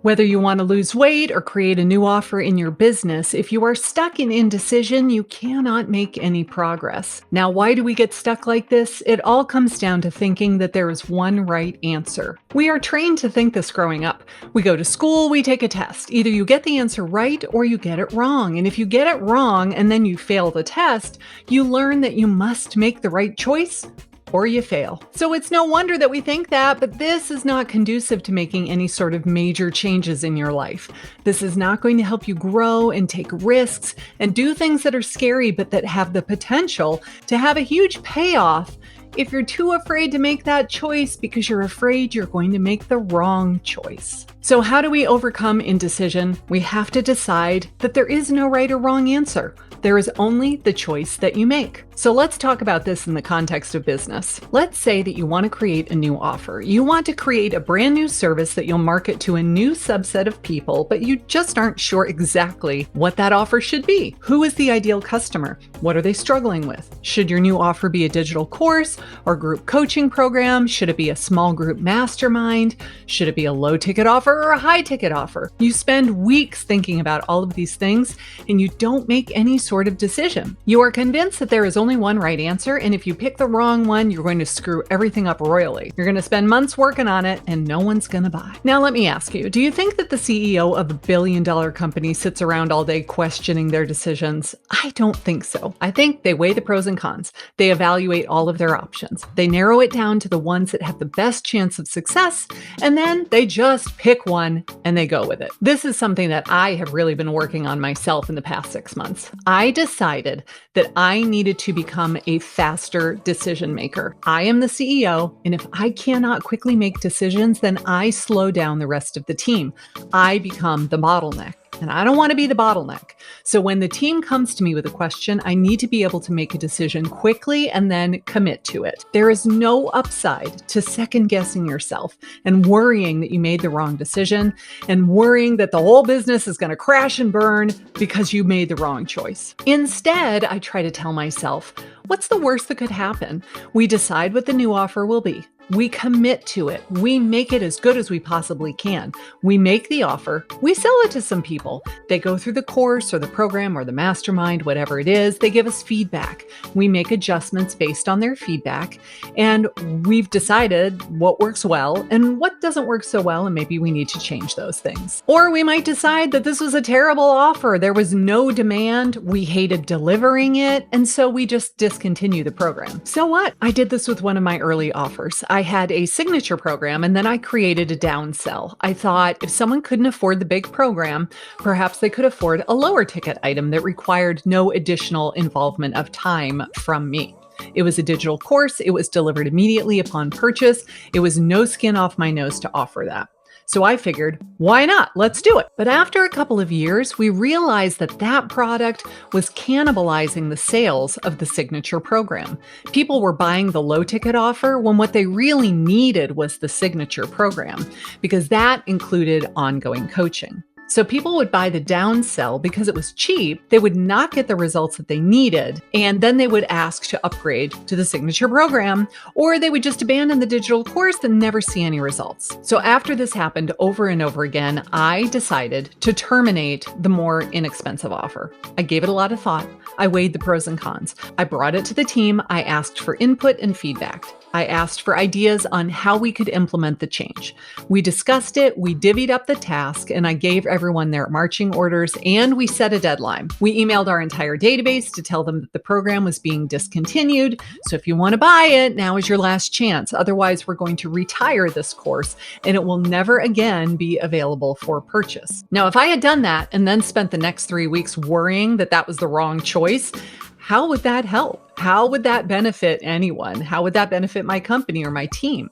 Whether you want to lose weight or create a new offer in your business, if you are stuck in indecision, you cannot make any progress. Now, why do we get stuck like this? It all comes down to thinking that there is one right answer. We are trained to think this growing up. We go to school, we take a test. Either you get the answer right or you get it wrong. And if you get it wrong and then you fail the test, you learn that you must make the right choice or you fail. So it's no wonder that we think that, but this is not conducive to making any sort of major changes in your life. This is not going to help you grow and take risks and do things that are scary, but that have the potential to have a huge payoff if you're too afraid to make that choice because you're afraid you're going to make the wrong choice. So how do we overcome indecision? We have to decide that there is no right or wrong answer. There is only the choice that you make. So let's talk about this in the context of business. Let's say that you want to create a new offer. You want to create a brand new service that you'll market to a new subset of people, but you just aren't sure exactly what that offer should be. Who is the ideal customer? What are they struggling with? Should your new offer be a digital course or group coaching program? Should it be a small group mastermind? Should it be a low ticket offer or a high ticket offer? You spend weeks thinking about all of these things and you don't make any sort of decision. You are convinced that there is only one right answer, and if you pick the wrong one, you're going to screw everything up royally. You're going to spend months working on it and no one's going to buy. Now let me ask you, do you think that the CEO of a billion-dollar company sits around all day questioning their decisions? I don't think so. I think they weigh the pros and cons. They evaluate all of their options. They narrow it down to the ones that have the best chance of success, and then they just pick one and they go with it. This is something that I have really been working on myself in the past 6 months. I decided that I needed to become a faster decision maker. I am the CEO, and if I cannot quickly make decisions, then I slow down the rest of the team. I become the bottleneck. And I don't want to be the bottleneck. So when the team comes to me with a question, I need to be able to make a decision quickly and then commit to it. There is no upside to second guessing yourself and worrying that you made the wrong decision and worrying that the whole business is going to crash and burn because you made the wrong choice. Instead, I try to tell myself, what's the worst that could happen? We decide what the new offer will be. We commit to it. We make it as good as we possibly can. We make the offer. We sell it to some people. They go through the course or the program or the mastermind, whatever it is. They give us feedback. We make adjustments based on their feedback. And we've decided what works well and what doesn't work so well. And maybe we need to change those things. Or we might decide that this was a terrible offer. There was no demand. We hated delivering it. And so we just discontinue the program. So what? I did this with one of my early offers. I had a signature program and then I created a downsell. I thought if someone couldn't afford the big program, perhaps they could afford a lower ticket item that required no additional involvement of time from me. It was a digital course. It was delivered immediately upon purchase. It was no skin off my nose to offer that. So I figured, why not? Let's do it. But after a couple of years, we realized that that product was cannibalizing the sales of the signature program. People were buying the low ticket offer when what they really needed was the signature program, because that included ongoing coaching. So people would buy the downsell because it was cheap. They would not get the results that they needed. And then they would ask to upgrade to the signature program, or they would just abandon the digital course and never see any results. So after this happened over and over again, I decided to terminate the more inexpensive offer. I gave it a lot of thought. I weighed the pros and cons. I brought it to the team. I asked for input and feedback. I asked for ideas on how we could implement the change. We discussed it, we divvied up the task, and I gave everyone their marching orders, and we set a deadline. We emailed our entire database to tell them that the program was being discontinued. So if you want to buy it, now is your last chance. Otherwise, we're going to retire this course, and it will never again be available for purchase. Now, if I had done that and then spent the next 3 weeks worrying that that was the wrong choice, how would that help? How would that benefit anyone? How would that benefit my company or my team?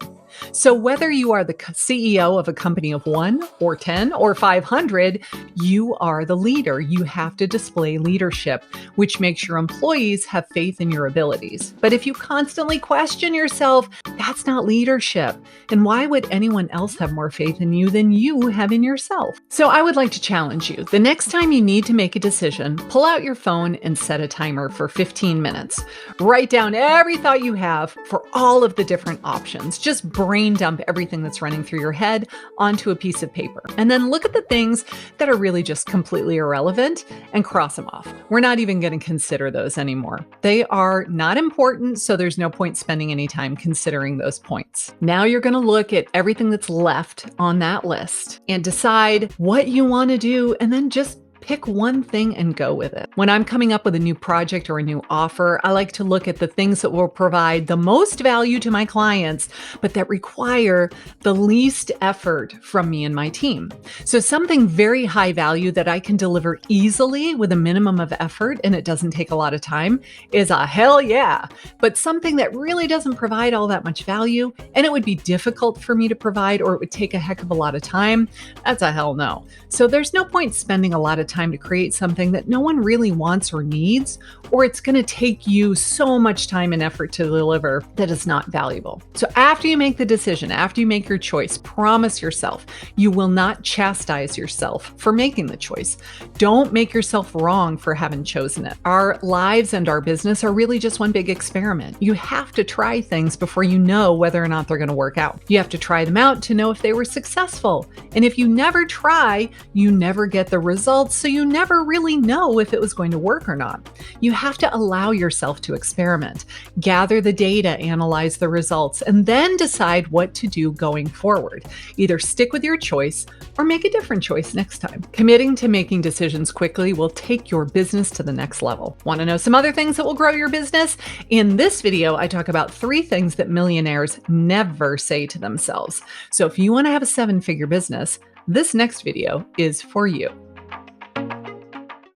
So whether you are the CEO of a company of 1 or 10 or 500, you are the leader. You have to display leadership, which makes your employees have faith in your abilities. But if you constantly question yourself, that's not leadership. And why would anyone else have more faith in you than you have in yourself? So I would like to challenge you. The next time you need to make a decision, pull out your phone and set a timer for 15 minutes. Write down every thought you have for all of the different options. Just brain dump everything that's running through your head onto a piece of paper. And then look at the things that are really just completely irrelevant and cross them off. We're not even going to consider those anymore. They are not important, so there's no point spending any time considering those points. Now you're going to look at everything that's left on that list and decide what you want to do, and then just pick one thing and go with it. When I'm coming up with a new project or a new offer, I like to look at the things that will provide the most value to my clients, but that require the least effort from me and my team. So something very high value that I can deliver easily with a minimum of effort and it doesn't take a lot of time is a hell yeah. But something that really doesn't provide all that much value and it would be difficult for me to provide or it would take a heck of a lot of time, that's a hell no. So there's no point spending a lot of time to create something that no one really wants or needs, or it's going to take you so much time and effort to deliver that is not valuable. So after you make the decision, after you make your choice, promise yourself you will not chastise yourself for making the choice. Don't make yourself wrong for having chosen it. Our lives and our business are really just one big experiment. You have to try things before you know whether or not they're going to work out. You have to try them out to know if they were successful. And if you never try, you never get the results. So you never really know if it was going to work or not. You have to allow yourself to experiment, gather the data, analyze the results, and then decide what to do going forward. Either stick with your choice or make a different choice next time. Committing to making decisions quickly will take your business to the next level. Want to know some other things that will grow your business? In this video, I talk about 3 things that millionaires never say to themselves. So if you want to have a 7-figure business, this next video is for you.